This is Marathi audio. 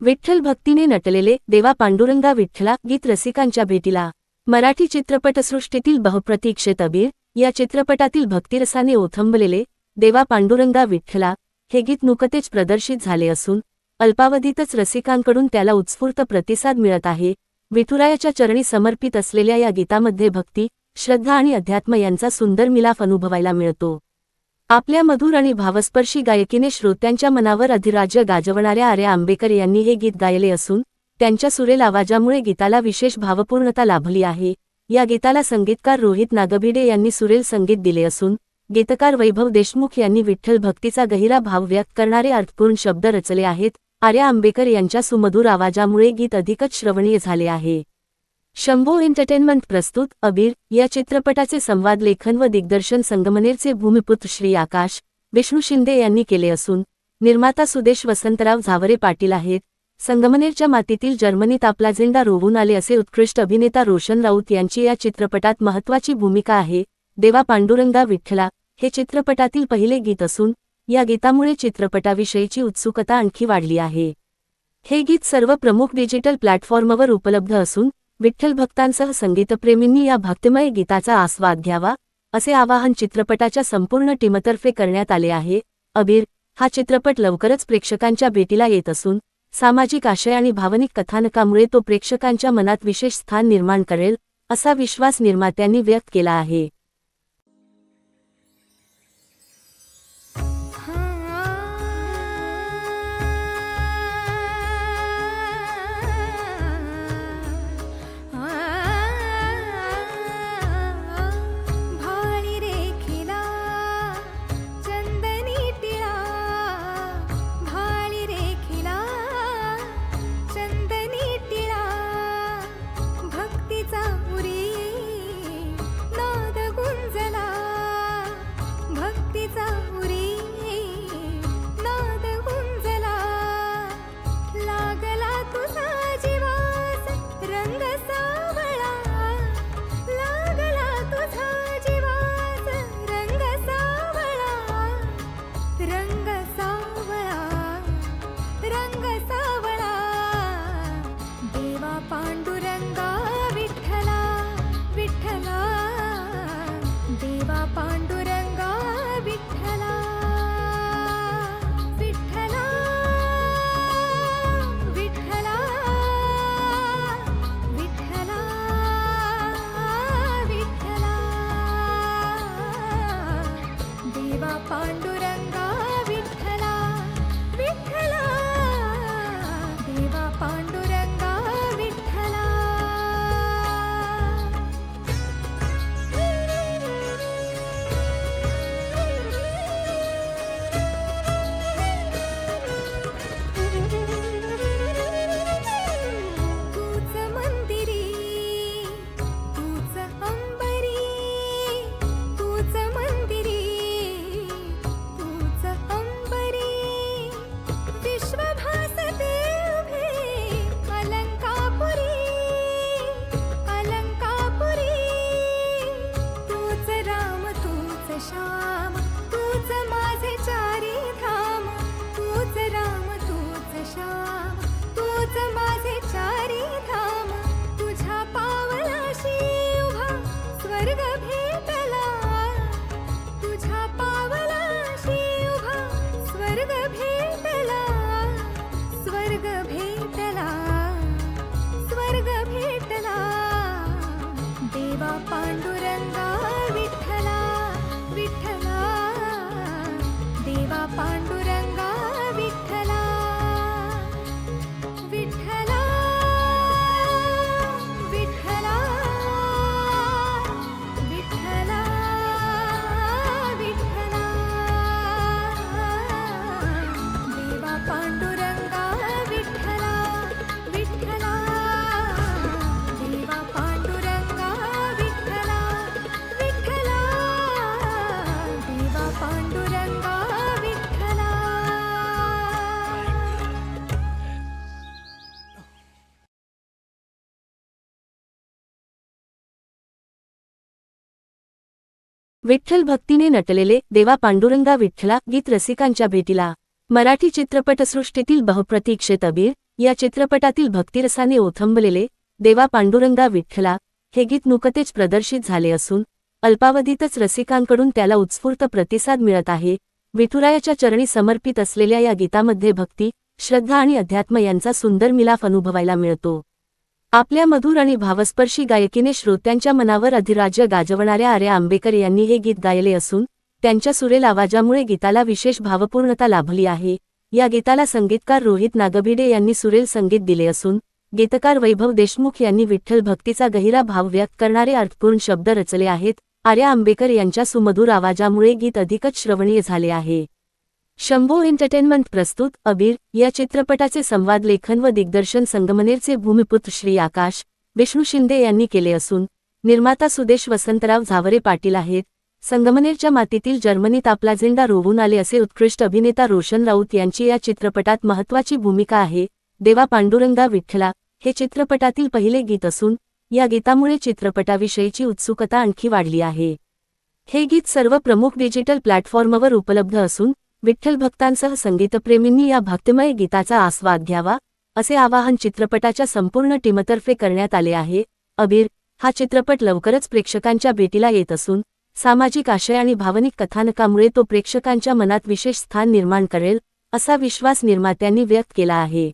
विठ्ठल भक्तीने नटलेले देवा पांडुरंगा विठ्ठला गीत रसिकांच्या भेटीला। मराठी चित्रपटसृष्टीतील बहुप्रतीक्षित अबीर या चित्रपटातील भक्तिरसाने ओथंबलेले देवा पांडुरंगा विठ्ठला हे गीत नुकतेच प्रदर्शित झाले असून अल्पावधीतच रसिकांकडून त्याला उत्स्फूर्त प्रतिसाद मिळत आहे। विठुरायाच्या चरणी समर्पित असलेल्या या गीतामध्ये भक्ती, श्रद्धा आणि अध्यात्म यांचा सुंदर मिलाफ अनुभवायला मिळतो। आपल्या मधुर आणि भावस्पर्शी गायकीने श्रोत्यांच्या मनावर अधिराज्य गाजवणाऱ्या आर्या आंबेकर यांनी हे गीत गायले असून त्यांच्या सुरेल आवाजामुळे गीताला विशेष भावपूर्णता लाभली आहे। या गीताला संगीतकार रोहित नागभिडे यांनी सुरेल संगीत दिले असून गीतकार वैभव देशमुख यांनी विठ्ठल भक्तीचा गहिरा भाव व्यक्त करणारे अर्थपूर्ण शब्द रचले आहेत। आर्या आंबेकर यांच्या सुमधुर आवाजामुळे गीत अधिकच श्रवणीय झाले आहे। शंभो एंटरटेनमेंट प्रस्तुत अबीर या चित्रपटाचे संवाद लेखन व दिग्दर्शन संगमनेरचे भूमिपुत्र श्री आकाश विष्णू शिंदे यांनी केले असून निर्माता सुदेश वसंतराव झावरे पाटील आहेत। संगमनेरच्या मातीतील जर्मनीत आपला झेंडा रोवून आले असे उत्कृष्ट अभिनेता रोशन राऊत यांची या चित्रपटात महत्त्वाची भूमिका आहे। देवा पांडुरंगा विठ्ठला हे चित्रपटातील पहिले गीत असून या गीतामुळे चित्रपटाविषयीची उत्सुकता आणखी वाढली आहे। हे गीत सर्व प्रमुख डिजिटल प्लॅटफॉर्मवर उपलब्ध असून विठ्ठल भक्तांसह संगीतप्रेमींनी या भक्तिमय गीताचा आस्वाद घ्यावा असे आवाहन चित्रपटाच्या संपूर्ण टीमतर्फे करण्यात आले आहे। अबीर हा चित्रपट लवकरच प्रेक्षकांच्या भेटीला येत असून सामाजिक आशय आणि भावनिक कथानकामुळे तो प्रेक्षकांच्या मनात विशेष स्थान निर्माण करेल असा विश्वास निर्मात्यांनी व्यक्त केला आहे। विठ्ठल भक्तीने नटलेले देवा पांडुरंगा विठ्ठला गीत रसिकांच्या भेटीला। मराठी चित्रपटसृष्टीतील बहुप्रतीक्षित अबीर या चित्रपटातील भक्तिरसाने ओथंबलेले देवा पांडुरंगा विठ्ठला हे गीत नुकतेच प्रदर्शित झाले असून अल्पावधीतच रसिकांकडून त्याला उत्स्फूर्त प्रतिसाद मिळत आहे। विठुरायाच्या चरणी समर्पित असलेल्या या गीतामध्ये भक्ती, श्रद्धा आणि अध्यात्म यांचा सुंदर मिलाफ अनुभवायला मिळतो। आपल्या मधुर आणि भावस्पर्शी गायकीने श्रोत्यांच्या मनावर अधिराज्य गाजवणाऱ्या आर्या आंबेकर यांनी हे गीत गायले असून त्यांच्या सुरेल आवाजामुळे गीताला विशेष भावपूर्णता लाभली आहे। या गीताला संगीतकार रोहित नागभिडे यांनी सुरेल संगीत दिले असून गीतकार वैभव देशमुख यांनी विठ्ठल भक्तीचा गहिरा भाव व्यक्त करणारे अर्थपूर्ण शब्द रचले आहेत। आर्या आंबेकर यांच्या सुमधुर आवाजामुळे गीत अधिकच श्रवणीय झाले आहे। शंभो एंटरटेनमेंट प्रस्तुत अबीर या चित्रपटाचे संवाद लेखन व दिग्दर्शन संगमनेरचे भूमिपुत्र श्री आकाश विष्णू शिंदे यांनी केले असून निर्माता सुदेश वसंतराव झावरे पाटील आहेत। संगमनेरच्या मातीतील जर्मनीत आपला झेंडा रोवून आले असे उत्कृष्ट अभिनेता रोशन राऊत यांची या चित्रपटात महत्त्वाची भूमिका आहे। देवा पांडुरंगा विठ्ठला हे चित्रपटातील पहिले गीत असून या गीतामुळे चित्रपटाविषयीची उत्सुकता आणखी वाढली आहे। हे गीत सर्व प्रमुख डिजिटल प्लॅटफॉर्मवर उपलब्ध असून विठ्ठल भक्तांसह संगीतप्रेमींनी या भक्तिमय गीताचा आस्वाद घ्यावा असे आवाहन चित्रपटाच्या संपूर्ण टीमतर्फे करण्यात आले आहे। अबीर हा चित्रपट लवकरच प्रेक्षकांच्या भेटीला येत असून सामाजिक आशय आणि भावनिक कथानकामुळे तो प्रेक्षकांच्या मनात विशेष स्थान निर्माण करेल असा विश्वास निर्मात्यांनी व्यक्त केला आहे।